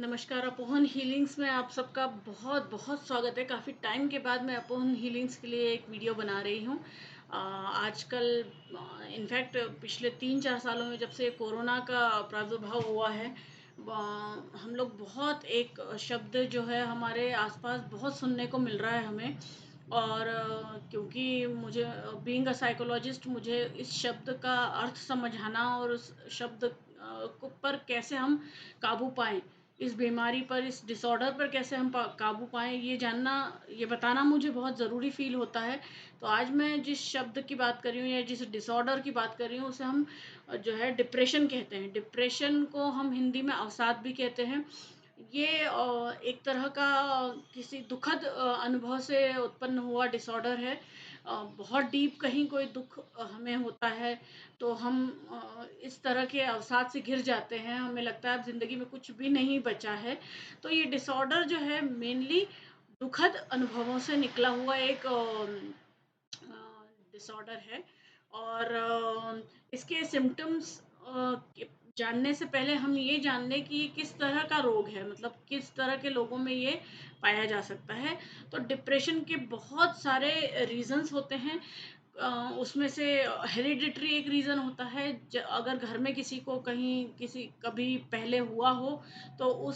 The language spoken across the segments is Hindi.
नमस्कार, अपोहन हीलिंग्स में आप सबका बहुत बहुत स्वागत है। काफ़ी टाइम के बाद मैं अपोहन हीलिंग्स के लिए एक वीडियो बना रही हूँ। आजकल इनफैक्ट पिछले 3-4 सालों में जब से कोरोना का प्रादुर्भाव हुआ है, हम लोग बहुत एक शब्द जो है हमारे आसपास बहुत सुनने को मिल रहा है हमें। और क्योंकि मुझे बीइंग अ साइकोलॉजिस्ट मुझे इस शब्द का अर्थ समझाना और उस शब्द को पर कैसे हम काबू पाएँ, इस बीमारी पर, इस डिसऑर्डर पर कैसे हम काबू पाएँ, ये जानना, ये बताना मुझे बहुत ज़रूरी फ़ील होता है। तो आज मैं जिस शब्द की बात कर रही हूँ या जिस डिसऑर्डर की बात कर रही हूँ उसे हम जो है डिप्रेशन कहते हैं। डिप्रेशन को हम हिंदी में अवसाद भी कहते हैं। ये एक तरह का किसी दुखद अनुभव से उत्पन्न हुआ डिसऑर्डर है। बहुत डीप कहीं कोई दुःख हमें होता है तो हम इस तरह के अवसाद से घिर जाते हैं, हमें लगता है अब ज़िंदगी में कुछ भी नहीं बचा है। तो ये डिसऑर्डर जो है मेनली दुखद अनुभवों से निकला हुआ एक डिसऑर्डर है। और इसके सिम्पटम्स जानने से पहले हम ये जान लें कि ये किस तरह का रोग है, मतलब किस तरह के लोगों में ये पाया जा सकता है। तो डिप्रेशन के बहुत सारे रीज़न्स होते हैं। उसमें से हेरिडिटरी एक रीज़न होता है। अगर घर में किसी को कहीं किसी कभी पहले हुआ हो तो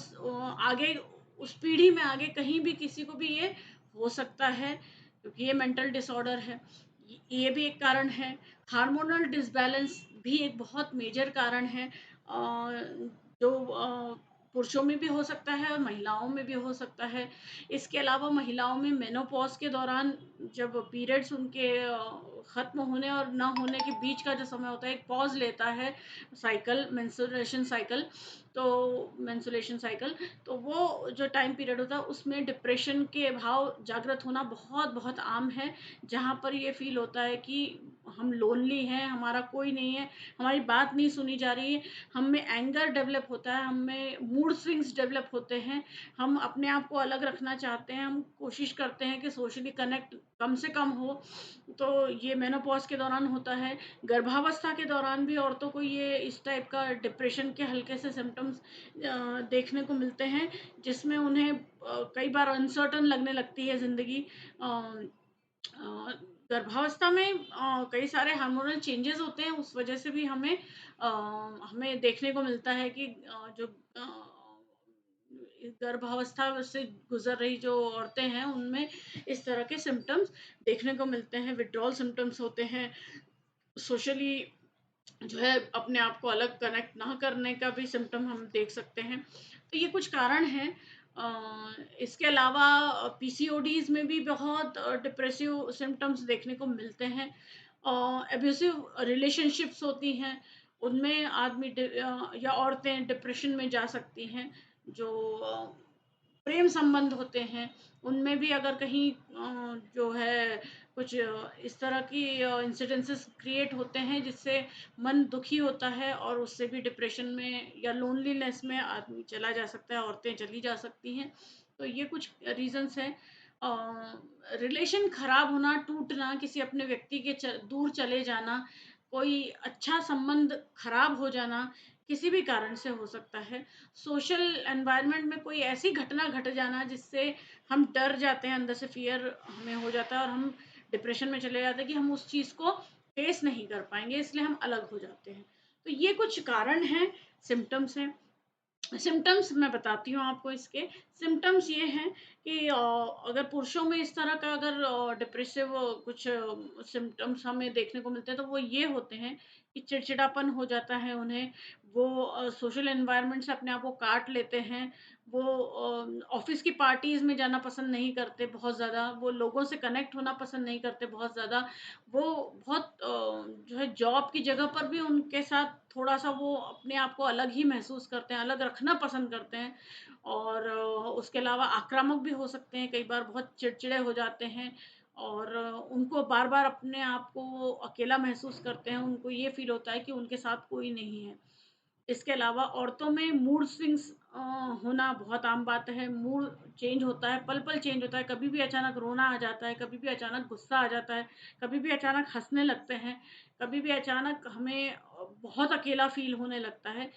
आगे उस पीढ़ी में आगे कहीं भी किसी को भी ये हो सकता है, क्योंकि ये मेंटल डिसऑर्डर है। ये भी एक कारण है। हार्मोनल डिसबैलेंस भी एक बहुत मेजर कारण है, जो पुरुषों में भी हो सकता है और महिलाओं में भी हो सकता है। इसके अलावा महिलाओं में मेनोपॉज़ के दौरान जब पीरियड्स उनके ख़त्म होने और ना होने के बीच का जो समय होता है, एक पॉज़ लेता है साइकिल, मेंस्ट्रुएशन साइकिल, तो वो जो टाइम पीरियड होता है उसमें डिप्रेशन के भाव जागृत होना बहुत-बहुत आम है। जहाँ पर ये फ़ील होता है कि हम लोनली हैं, हमारा कोई नहीं है, हमारी बात नहीं सुनी जा रही है, हम में एंगर डेवलप होता है, हम में मूड स्विंग्स डेवलप होते हैं, हम अपने आप को अलग रखना चाहते हैं, हम कोशिश करते हैं कि सोशली कनेक्ट कम से कम हो। तो ये मेनोपॉज़ के दौरान होता है। गर्भावस्था के दौरान भी औरतों को ये इस टाइप का डिप्रेशन के हल्के से सिम्पटम्स देखने को मिलते हैं, जिसमें उन्हें कई बार अनसर्टेन लगने लगती है ज़िंदगी। अ अ, गर्भावस्था में कई सारे हार्मोनल चेंजेस होते हैं, उस वजह से भी हमें देखने को मिलता है कि जो गर्भावस्था से गुज़र रही जो औरतें हैं, उनमें इस तरह के सिम्पटम्स देखने को मिलते हैं। विथड्रॉल सिम्पटम्स होते हैं, सोशली जो है अपने आप को अलग कनेक्ट ना करने का भी सिम्पटम हम देख सकते हैं। तो ये कुछ कारण हैं। इसके अलावा पीसीओडीज़ में भी बहुत डिप्रेसिव सिम्पटम्स देखने को मिलते हैं। एब्यूसिव रिलेशनशिप्स होती हैं, उनमें या औरतें डिप्रेशन में जा सकती हैं। जो प्रेम संबंध होते हैं, उनमें भी अगर कहीं जो है कुछ इस तरह की इंसिडेंसेस क्रिएट होते हैं जिससे मन दुखी होता है और उससे भी डिप्रेशन में या लोनलीनेस में आदमी चला जा सकता है, औरतें चली जा सकती हैं। तो ये कुछ रीज़न्स हैं। रिलेशन खराब होना, टूटना, किसी अपने व्यक्ति के दूर चले जाना, कोई अच्छा संबंध खराब हो जाना, किसी भी कारण से हो सकता है। सोशल एनवायरनमेंट में कोई ऐसी घटना घट जाना जिससे हम डर जाते हैं, अंदर से फ़ियर हमें हो जाता है और हम डिप्रेशन में चले जाते हैं कि हम उस चीज़ को फ़ेस नहीं कर पाएँगे, इसलिए हम अलग हो जाते हैं। तो ये कुछ कारण हैं, सिम्पटम्स हैं। सिम्पटम्स मैं बताती हूँ आपको इसके। सिम्पटम्स ये हैं कि अगर पुरुषों में इस तरह का अगर डिप्रेसिव कुछ सिम्पटम्स हमें देखने को मिलते हैं, तो वो ये होते हैं कि चिड़चिड़ापन हो जाता है उन्हें, वो सोशल एनवायरनमेंट से अपने आप को काट लेते हैं, वो ऑफ़िस की पार्टीज़ में जाना पसंद नहीं करते बहुत ज़्यादा, वो लोगों से कनेक्ट होना पसंद नहीं करते बहुत ज़्यादा, वो बहुत जो है जॉब की जगह पर भी उनके साथ थोड़ा-सा वो अपने आप को अलग ही महसूस करते हैं, अलग रखना पसंद करते हैं। और उसके अलावा आक्रामक भी हो सकते हैं, कई बार बहुत चिड़चिड़े हो जाते हैं और उनको बार-बार अपने आप को अकेला महसूस करते हैं, उनको ये फ़ील होता है कि उनके साथ कोई नहीं है। इसके अलावा औरतों में मूड स्विंग्स होना बहुत आम बात है। मूड चेंज होता है, पल-पल चेंज होता है, कभी भी अचानक रोना आ जाता है, कभी भी अचानक गुस्सा आ जाता है, कभी भी अचानक हँसने लगते हैं, कभी भी अचानक हमें बहुत अकेला फ़ील होने लगता है।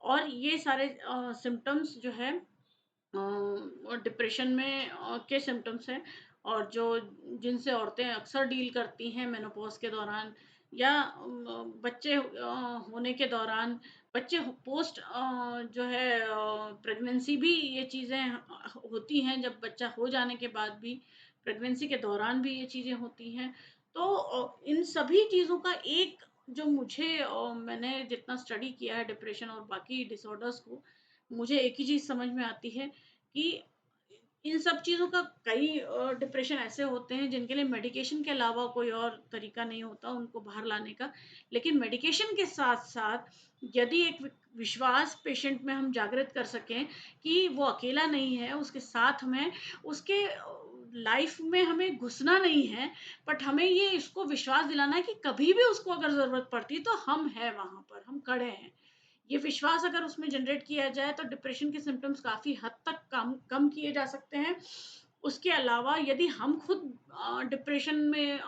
और ये सारे सिम्पटम्स जो है डिप्रेशन में के सिम्पटम्स हैं, और जो जिनसे औरतें अक्सर डील करती हैं मेनोपॉज़ के दौरान, या बच्चे होने के दौरान, बच्चे पोस्ट जो है प्रेगनेंसी भी ये चीज़ें होती हैं, जब बच्चा हो जाने के बाद भी, प्रेगनेंसी के दौरान भी ये चीज़ें होती हैं। तो इन सभी चीज़ों का एक जो मुझे मैंने जितना स्टडी किया है डिप्रेशन और बाकी डिसऑर्डर्स को, मुझे एक ही चीज़ समझ में आती है कि इन सब चीज़ों का कई डिप्रेशन ऐसे होते हैं जिनके लिए मेडिकेशन के अलावा कोई और तरीका नहीं होता उनको बाहर लाने का। लेकिन मेडिकेशन के साथ-साथ यदि एक विश्वास पेशेंट में हम जागृत कर सकें कि वो अकेला नहीं है, उसके साथ में उसके लाइफ में हमें घुसना नहीं है, बट हमें ये इसको विश्वास दिलाना है कि कभी भी उसको अगर ज़रूरत पड़ती है तो हम हैं वहाँ पर, हम खड़े हैं। ये विश्वास अगर उसमें जनरेट किया जाए तो डिप्रेशन के सिम्पटम्स काफ़ी हद तक कम किए जा सकते हैं। उसके अलावा यदि हम खुद डिप्रेशन में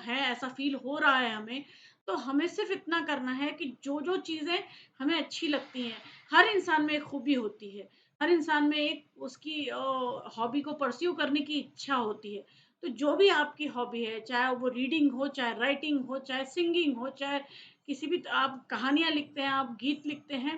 हैं, ऐसा फ़ील हो रहा है हमें, तो हमें सिर्फ़ इतना करना है कि जो-जो चीज़ें हमें अच्छी लगती हैं, हर इंसान में एक खूबी होती है, हर इंसान में एक उसकी हॉबी को परस्यू करने की इच्छा होती है। तो जो भी आपकी हॉबी है, चाहे वो रीडिंग हो, चाहे राइटिंग हो, चाहे सिंगिंग हो, चाहे किसी भी आप कहानियाँ लिखते हैं, आप गीत लिखते हैं,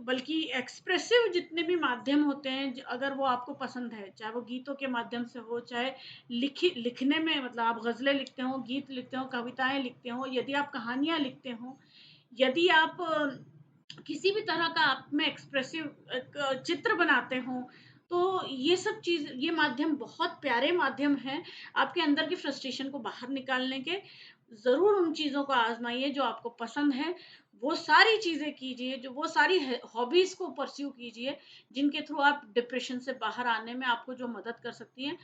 बल्कि एक्सप्रेसिव जितने भी माध्यम होते हैं, अगर वो आपको पसंद है, चाहे वो गीतों के माध्यम से हो, चाहे लिखने में, मतलब आप गज़लें लिखते हो, गीत लिखते हो, कविताएँ लिखते हो, यदि आप कहानियाँ लिखते हो, यदि आप किसी भी तरह का आप में एक्सप्रेसिव एक चित्र बनाते हो, तो ये सब चीज़, ये माध्यम बहुत प्यारे माध्यम हैं, आपके अंदर की फ्रस्ट्रेशन को बाहर निकालने के। ज़रूर उन चीज़ों को आज़माइए जो आपको पसंद है, वो सारी चीज़ें कीजिए, जो वो सारी है हॉबीज़ को परस्यू कीजिए, जिनके थ्रू आप डिप्रेशन से बाहर आने में आपको जो मदद कर सकती हैं।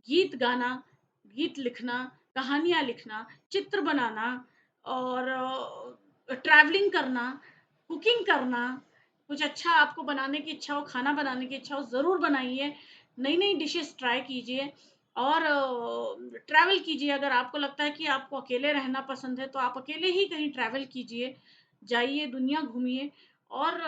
गीत गाना, गीत लिखना, कहानियाँ लिखना, चित्र बनाना, और ट्रैवलिंग करना, कुकिंग करना, कुछ अच्छा आपको बनाने की इच्छा हो, खाना बनाने की इच्छा हो, ज़रूर बनाइए। नई-नई डिशेज़ ट्राई कीजिए, और ट्रैवल कीजिए। अगर आपको लगता है कि आपको अकेले रहना पसंद है, तो आप अकेले ही कहीं ट्रैवल कीजिए, जाइए, दुनिया घूमिए, और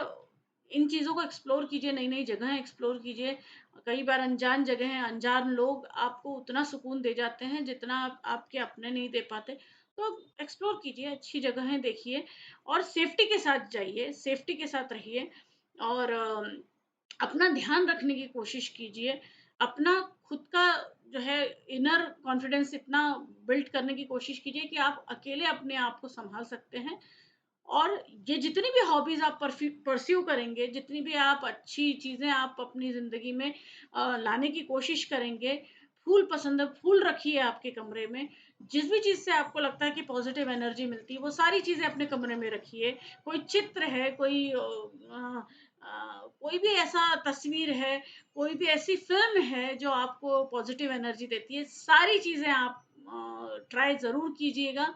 इन चीज़ों को एक्सप्लोर कीजिए, नई-नई जगहें एक्सप्लोर कीजिए। कई बार अनजान जगहें, अनजान लोग आपको उतना सुकून दे जाते हैं, जितना आपके अपने नहीं दे पाते। तो एक्सप्लोर कीजिए, अच्छी जगहें देखिए, और सेफ्टी के साथ जाइए, सेफ्टी के साथ रहिए, और अपना ध्यान रखने की कोशिश कीजिए। अपना खुद का जो है इनर कॉन्फिडेंस इतना बिल्ड करने की कोशिश कीजिए कि आप अकेले अपने आप को सँभाल सकते हैं। और ये जितनी भी हॉबीज़ आप परस्यू करेंगे, जितनी भी आप अच्छी चीज़ें आप अपनी ज़िंदगी में लाने की कोशिश करेंगे, फूल पसंद है, फूल रखिए आपके कमरे में। जिस भी चीज़ से आपको लगता है कि पॉज़िटिव एनर्जी मिलती है, वो सारी चीज़ें अपने कमरे में रखिए। कोई चित्र है, कोई भी ऐसा तस्वीर है, कोई भी ऐसी फ़िल्म है जो आपको पॉज़िटिव एनर्जी देती है, सारी चीज़ें आप ट्राई ज़रूर कीजिएगा।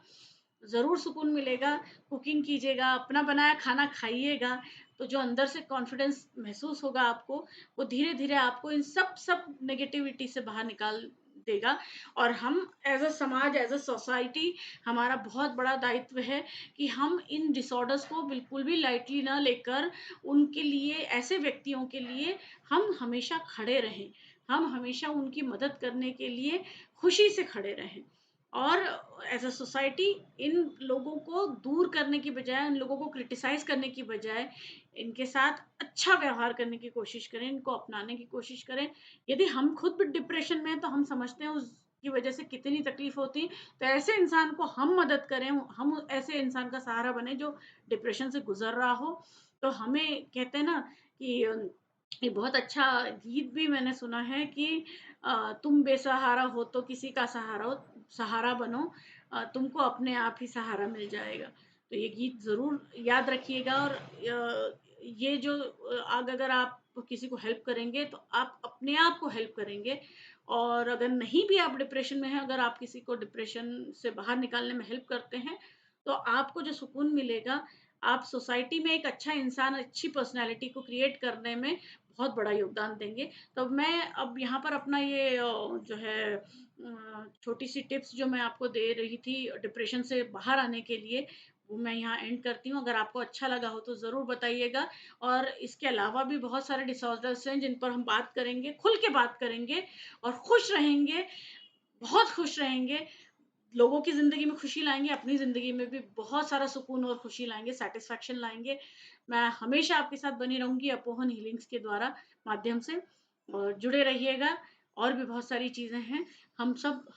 ज़रूर सुकून मिलेगा, कुकिंग कीजिएगा, अपना बनाया खाना खाइएगा, तो जो अंदर से कॉन्फिडेंस महसूस होगा आपको, वो धीरे-धीरे आपको इन सब नेगेटिविटी से बाहर निकाल देगा। और हम एज़ अ समाज, एज़ अ सोसाइटी, हमारा बहुत बड़ा दायित्व है कि हम इन डिसऑर्डर्स को बिल्कुल भी लाइटली ना लेकर, उनके लिए, ऐसे व्यक्तियों के लिए हम हमेशा खड़े रहें। हम हमेशा उनकी मदद करने के लिए खुशी से खड़े रहें। और एज़ अ सोसाइटी इन लोगों को दूर करने की बजाय, इन लोगों को क्रिटिसाइज़ करने की बजाय, इनके साथ अच्छा व्यवहार करने की कोशिश करें, इनको अपनाने की कोशिश करें। यदि हम खुद भी डिप्रेशन में हैं, तो हम समझते हैं उसकी वजह से कितनी तकलीफ़ होती है, तो ऐसे इंसान को हम मदद करें, हम ऐसे इंसान का सहारा बनें जो डिप्रेशन से गुज़र रहा हो। तो हमें कहते हैं ना कि ये बहुत अच्छा गीत भी मैंने सुना है कि तुम बेसहारा हो तो किसी का सहारा बनो, तुमको अपने आप ही सहारा मिल जाएगा। तो ये गीत ज़रूर याद रखिएगा, और ये जो आग अगर आप किसी को हेल्प करेंगे, तो आप अपने आप को हेल्प करेंगे। और अगर नहीं भी आप डिप्रेशन में हैं, अगर आप किसी को डिप्रेशन से बाहर निकालने में हेल्प करते हैं, तो आपको जो सुकून मिलेगा, आप सोसाइटी में एक अच्छा इंसान, अच्छी पर्सनैलिटी को क्रिएट करने में बहुत बड़ा योगदान देंगे। तो मैं अब यहाँ पर अपना ये जो है छोटी-सी टिप्स जो मैं आपको दे रही थी डिप्रेशन से बाहर आने के लिए, वो मैं यहाँ एंड करती हूँ। अगर आपको अच्छा लगा हो तो ज़रूर बताइएगा, और इसके अलावा भी बहुत सारे डिसऑर्डर्स हैं जिन पर हम बात करेंगे, खुल के बात करेंगे और खुश रहेंगे, बहुत खुश रहेंगे। लोगों की ज़िंदगी में खुशी लाएँगे, अपनी ज़िंदगी में भी बहुत सारा सुकून और खुशी लाएँगे, सैटिस्फैक्शन लाएँगे। मैं हमेशा आपके साथ बनी रहूँगी अपोहन हीलिंग्स के द्वारा माध्यम से, और जुड़े रहिएगा। और भी बहुत सारी चीज़ें हैं।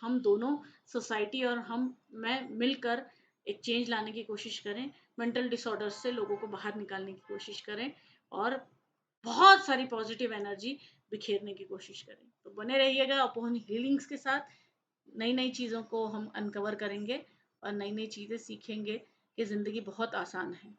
हम दोनों सोसाइटी और मैं मिलकर एक चेंज लाने की कोशिश करें, मेंटल डिसऑर्डर्स से लोगों को बाहर निकालने की कोशिश करें, और बहुत सारी पॉजिटिव एनर्जी बिखेरने की कोशिश करें। तो बने रहिएगा अपोहन हीलिंग्स के साथ। नई-नई चीज़ों को हम अनकवर करेंगे और नई-नई चीज़ें सीखेंगे कि ज़िंदगी बहुत आसान है।